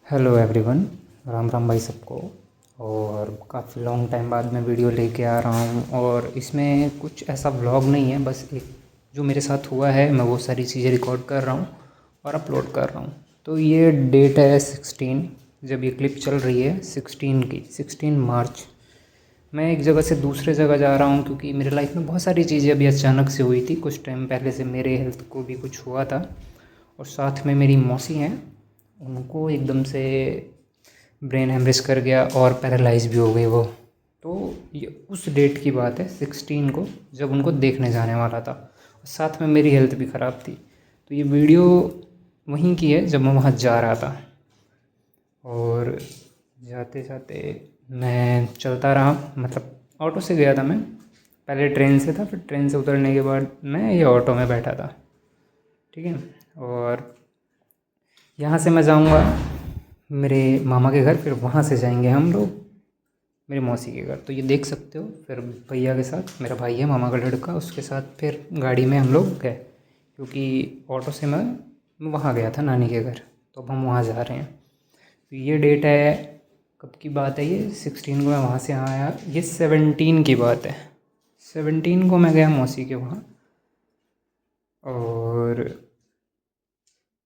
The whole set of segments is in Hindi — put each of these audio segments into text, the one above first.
हेलो एवरीवन, राम राम भाई सबको। और काफ़ी लॉन्ग टाइम बाद मैं वीडियो लेके आ रहा हूँ और इसमें कुछ ऐसा व्लॉग नहीं है, बस एक जो मेरे साथ हुआ है मैं वो सारी चीज़ें रिकॉर्ड कर रहा हूँ और अपलोड कर रहा हूँ। तो ये डेट है 16, जब ये क्लिप चल रही है 16 की, 16 मार्च। मैं एक जगह से दूसरे जगह जा रहा हूँ क्योंकि मेरे लाइफ में बहुत सारी चीज़ें अभी अचानक से हुई थी। कुछ टाइम पहले से मेरे हेल्थ को भी कुछ हुआ था और साथ में मेरी मौसी हैं, उनको एकदम से ब्रेन हेमरेज कर गया और पैरालाइज भी हो गई वो। तो ये उस डेट की बात है 16 को, जब उनको देखने जाने वाला था। साथ में मेरी हेल्थ भी ख़राब थी। तो ये वीडियो वहीं की है जब मैं वहाँ जा रहा था। और जाते जाते मैं चलता रहा, मतलब ऑटो से गया था मैं। पहले ट्रेन से था, फिर ट्रेन से उतरने के बाद मैं ये ऑटो में बैठा था, ठीक है। और यहाँ से मैं जाऊँगा मेरे मामा के घर, फिर वहाँ से जाएंगे हम लोग मेरे मौसी के घर। तो ये देख सकते हो, फिर भैया के साथ, मेरा भाई है मामा का लड़का, उसके साथ फिर गाड़ी में हम लोग गए क्योंकि ऑटो से मैं वहाँ गया था नानी के घर। तो अब हम वहाँ जा रहे हैं। तो ये डेट है, कब की बात है ये? 16 को मैं वहाँ से आया। ये 17 की बात है। 17 को मैं गया मौसी के वहाँ। और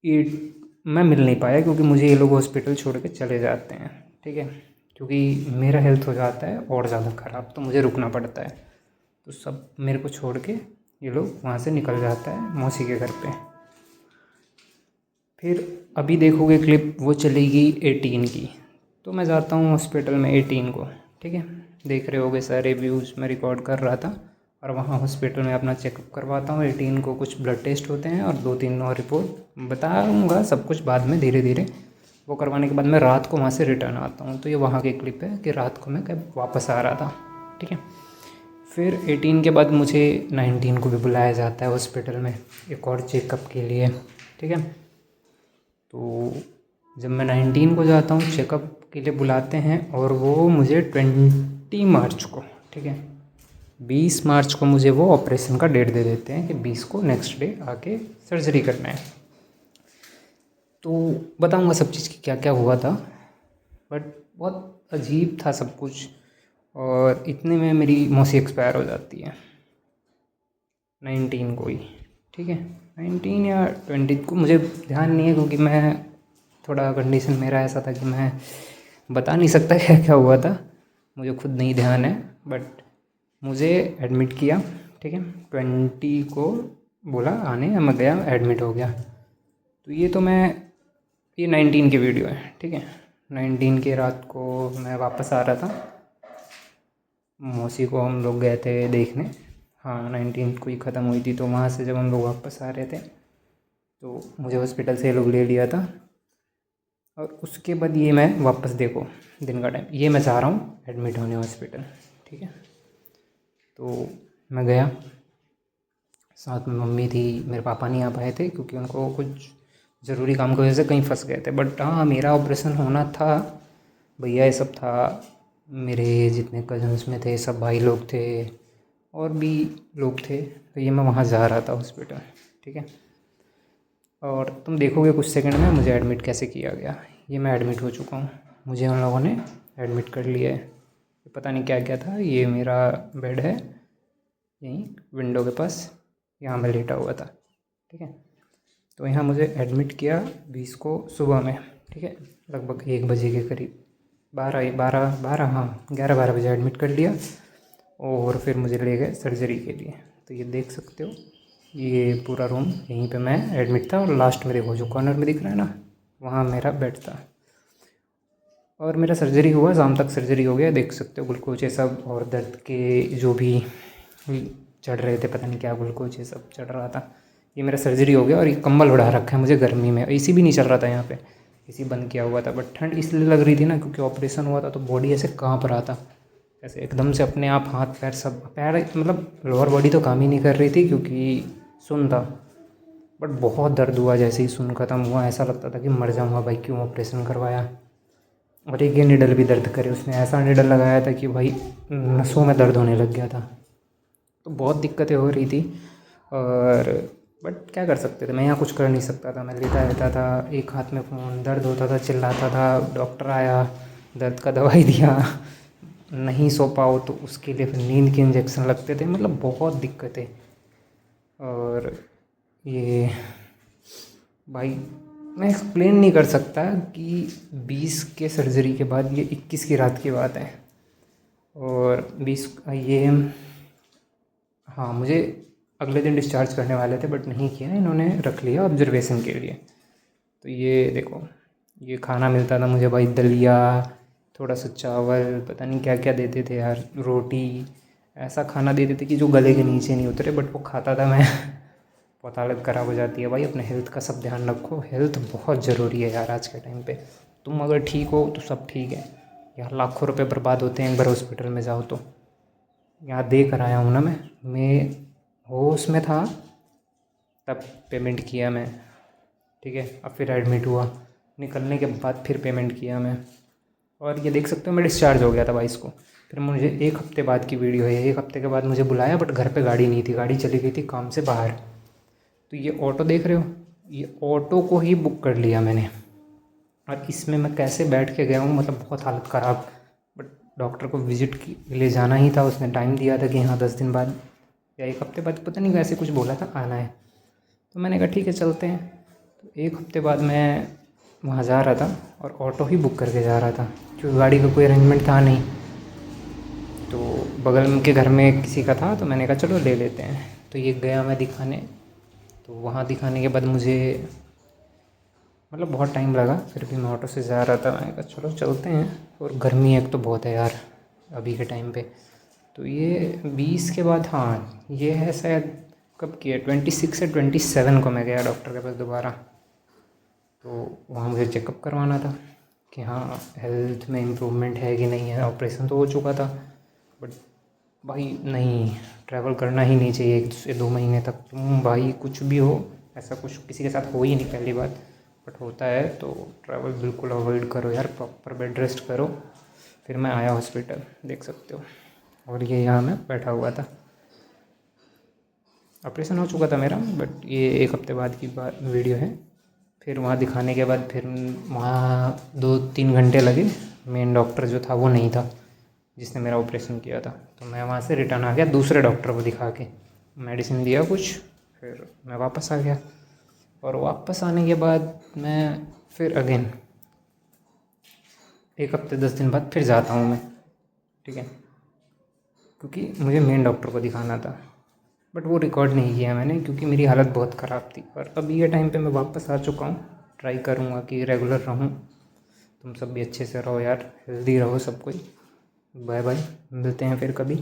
ये मैं मिल नहीं पाया क्योंकि मुझे ये लोग हॉस्पिटल छोड़ के चले जाते हैं, ठीक है। क्योंकि मेरा हेल्थ हो जाता है और ज़्यादा ख़राब, तो मुझे रुकना पड़ता है। तो सब मेरे को छोड़ के ये लोग वहाँ से निकल जाता है मौसी के घर पे। फिर अभी देखोगे क्लिप, वो चलेगी 18 की। तो मैं जाता हूँ हॉस्पिटल में 18 को, ठीक है। देख रहे होगे सारे व्यूज़ मैं रिकॉर्ड कर रहा था। और वहाँ हॉस्पिटल में अपना चेकअप करवाता हूँ। 18 को कुछ ब्लड टेस्ट होते हैं और 2-3 और रिपोर्ट बताऊँगा सब कुछ बाद में धीरे धीरे। वो करवाने के बाद मैं रात को वहाँ से रिटर्न आता हूँ। तो ये वहाँ की क्लिप है कि रात को मैं कब वापस आ रहा था, ठीक है। फिर 18 के बाद मुझे 19 को भी बुलाया जाता है हॉस्पिटल में एक और चेकअप के लिए, ठीक है। तो जब मैं 19 को जाता हूँ चेकअप के लिए बुलाते हैं और वो मुझे 20 मार्च को, ठीक है, 20 मार्च को मुझे वो ऑपरेशन का डेट दे देते हैं कि 20 को नेक्स्ट डे आके सर्जरी करना है। तो बताऊँगा सब चीज़ की क्या क्या हुआ था, बट बहुत अजीब था सब कुछ। और इतने में मेरी मौसी एक्सपायर हो जाती है 19 को ही, ठीक है। 19 या 20 को मुझे ध्यान नहीं है क्योंकि मैं थोड़ा कंडीशन मेरा ऐसा था कि मैं बता नहीं सकता क्या क्या हुआ था, मुझे खुद नहीं ध्यान है। बट मुझे एडमिट किया, ठीक है। 20 को बोला आने, मैं गया, एडमिट हो गया। तो ये 19 की वीडियो है, ठीक है। 19 के रात को मैं वापस आ रहा था, मौसी को हम लोग गए थे देखने। हाँ, 19 को ही ख़त्म हुई थी। तो वहाँ से जब हम लोग वापस आ रहे थे तो मुझे हॉस्पिटल से ये लोग ले लिया था। और उसके बाद ये मैं वापस, देखो दिन का टाइम, ये मैं चाह रहा हूँ एडमिट होने हॉस्पिटल, ठीक है। तो मैं गया, साथ में मम्मी थी, मेरे पापा नहीं आ पाए थे क्योंकि उनको कुछ ज़रूरी काम की वजह से कहीं फंस गए थे। बट हाँ, मेरा ऑपरेशन होना था, भैया ये सब था, मेरे जितने कज़न्स में थे सब भाई लोग थे और भी लोग थे। तो ये मैं वहाँ जा रहा था हॉस्पिटल, ठीक है। और तुम देखोगे कुछ सेकंड में मुझे एडमिट कैसे किया गया। ये मैं एडमिट हो चुका हूँ, मुझे उन लोगों ने एडमिट कर लिया है। पता नहीं क्या क्या था। ये मेरा बेड है यहीं विंडो के पास, यहाँ मैं लेटा हुआ था, ठीक है। तो यहाँ मुझे एडमिट किया 20 को सुबह में, ठीक है, लगभग 1 बजे के करीब, 12 हाँ 11-12 बजे एडमिट कर लिया। और फिर मुझे ले गए सर्जरी के लिए। तो ये देख सकते हो, ये पूरा रूम, यहीं पे मैं एडमिट था। और लास्ट में देखो जो कॉर्नर में दिख रहा है ना, वहाँ मेरा बेड था। और मेरा सर्जरी हुआ, शाम तक सर्जरी हो गया, देख सकते हो ग्लूकोज ये सब, और दर्द के जो भी चढ़ रहे थे, पता नहीं क्या ग्लूकोज ये सब चढ़ रहा था। ये मेरा सर्जरी हो गया। और ये कंबल उड़ा रखा है मुझे गर्मी में, एसी भी नहीं चल रहा था यहाँ पे, एसी बंद किया हुआ था। बट ठंड इसलिए लग रही थी ना क्योंकि ऑपरेशन हुआ था, तो बॉडी ऐसे काँप रहा था, ऐसे एकदम से अपने आप हाथ पैर सब, पैर मतलब लोअर बॉडी तो काम ही नहीं कर रही थी क्योंकि सुन था। बट बहुत दर्द हुआ, जैसे ही सुन ख़त्म हुआ ऐसा लगता था कि मर जाऊँगा भाई, क्यों ऑपरेशन करवाया। और एक ये निडल भी दर्द करे, उसने ऐसा निडल लगाया था कि भाई नसों में दर्द होने लग गया था। तो बहुत दिक्कतें हो रही थी। और बट क्या कर सकते थे, मैं यहाँ कुछ कर नहीं सकता था। मैं लेटा रहता था, एक हाथ में फ़ोन, दर्द होता था, चिल्लाता था, डॉक्टर आया, दर्द का दवाई दिया, नहीं सो पाओ तो उसके लिए फिर नींद के इंजेक्शन लगते थे, मतलब बहुत दिक्कतें। और ये भाई मैं एक्सप्लेन नहीं कर सकता कि 20 के सर्जरी के बाद ये 21 की रात की बात है। और 20 ये हाँ, मुझे अगले दिन डिस्चार्ज करने वाले थे बट नहीं किया, इन्होंने रख लिया ऑब्जर्वेशन के लिए। तो ये देखो, ये खाना मिलता था मुझे भाई, दलिया, थोड़ा सा चावल, पता नहीं क्या क्या देते थे यार, रोटी, ऐसा खाना देते थे कि जो गले के नीचे नहीं उतरे, बट वो खाता था मैं। बहुत हालत ख़राब हो जाती है भाई। अपने हेल्थ का सब ध्यान रखो, हेल्थ बहुत ज़रूरी है यार आज के टाइम पे। तुम अगर ठीक हो तो सब ठीक है यार। लाखों रुपए बर्बाद होते हैं एक बार हॉस्पिटल में जाओ तो। यहाँ दे कर आया हूँ ना मैं होश में था तब पेमेंट किया मैं, ठीक है। अब फिर एडमिट हुआ, निकलने के बाद फिर पेमेंट किया मैं। और ये देख सकते हो मैं डिस्चार्ज हो गया था 22 को। फिर मुझे एक हफ़्ते बाद की वीडियो है, एक हफ़्ते के बाद मुझे बुलाया बट घर पे गाड़ी नहीं थी, गाड़ी चली गई थी काम से बाहर। तो ये ऑटो देख रहे हो, ये ऑटो को ही बुक कर लिया मैंने। और इसमें मैं कैसे बैठ के गया हूँ, मतलब बहुत हालत ख़राब। बट डॉक्टर को विज़िट के लिए जाना ही था, उसने टाइम दिया था कि हाँ 10 दिन बाद या एक हफ़्ते बाद, पता नहीं वैसे कुछ बोला था, आना है। तो मैंने कहा ठीक है चलते हैं। तो एक हफ़्ते बाद मैं वहाँ जा रहा था और ऑटो ही बुक करके जा रहा था क्योंकि गाड़ी का कोई अरेंजमेंट था नहीं। तो बगल के घर में किसी का था तो मैंने कहा चलो ले लेते हैं। तो ये गया मैं दिखाने, तो वहाँ दिखाने के बाद मुझे मतलब बहुत टाइम लगा, फिर भी मैं ऑटो से जा रहा था, मैंने कहा चलो चलते हैं। और गर्मी एक तो बहुत है यार अभी के टाइम पे। तो ये 20 के बाद, हाँ ये है शायद कब की है, 26 से 27 को मैं गया डॉक्टर के पास दोबारा। तो वहाँ मुझे चेकअप करवाना था कि हाँ हेल्थ में इम्प्रूवमेंट है कि नहीं है। ऑपरेशन तो हो चुका था बट भाई नहीं, ट्रैवल करना ही नहीं चाहिए 1 से 2 महीने तक। तुम भाई कुछ भी हो, ऐसा कुछ किसी के साथ हो ही नहीं पहली बात, बट होता है तो ट्रैवल बिल्कुल अवॉइड करो यार, प्रॉपर बेड रेस्ट करो। फिर मैं आया हॉस्पिटल, देख सकते हो। और ये यहाँ मैं बैठा हुआ था, ऑपरेशन हो चुका था मेरा बट ये एक हफ़्ते बाद की बात वीडियो है। फिर वहाँ दिखाने के बाद फिर वहाँ 2-3 घंटे लगे। मेन डॉक्टर जो था वो नहीं था जिसने मेरा ऑपरेशन किया था, तो मैं वहाँ से रिटर्न आ गया दूसरे डॉक्टर को दिखा के, मेडिसिन दिया कुछ, फिर मैं वापस आ गया। और वापस आने के बाद मैं फिर अगेन एक हफ्ते 10 दिन बाद फिर जाता हूँ मैं, ठीक है, क्योंकि मुझे मेन डॉक्टर को दिखाना था। बट वो रिकॉर्ड नहीं किया मैंने क्योंकि मेरी हालत बहुत ख़राब थी। और अभी के टाइम पे मैं वापस आ चुका हूँ, ट्राई करूँगा कि रेगुलर रहूँ। तुम सब भी अच्छे से रहो यार, हेल्दी रहो सब कोई। बाय बाय, मिलते हैं फिर कभी।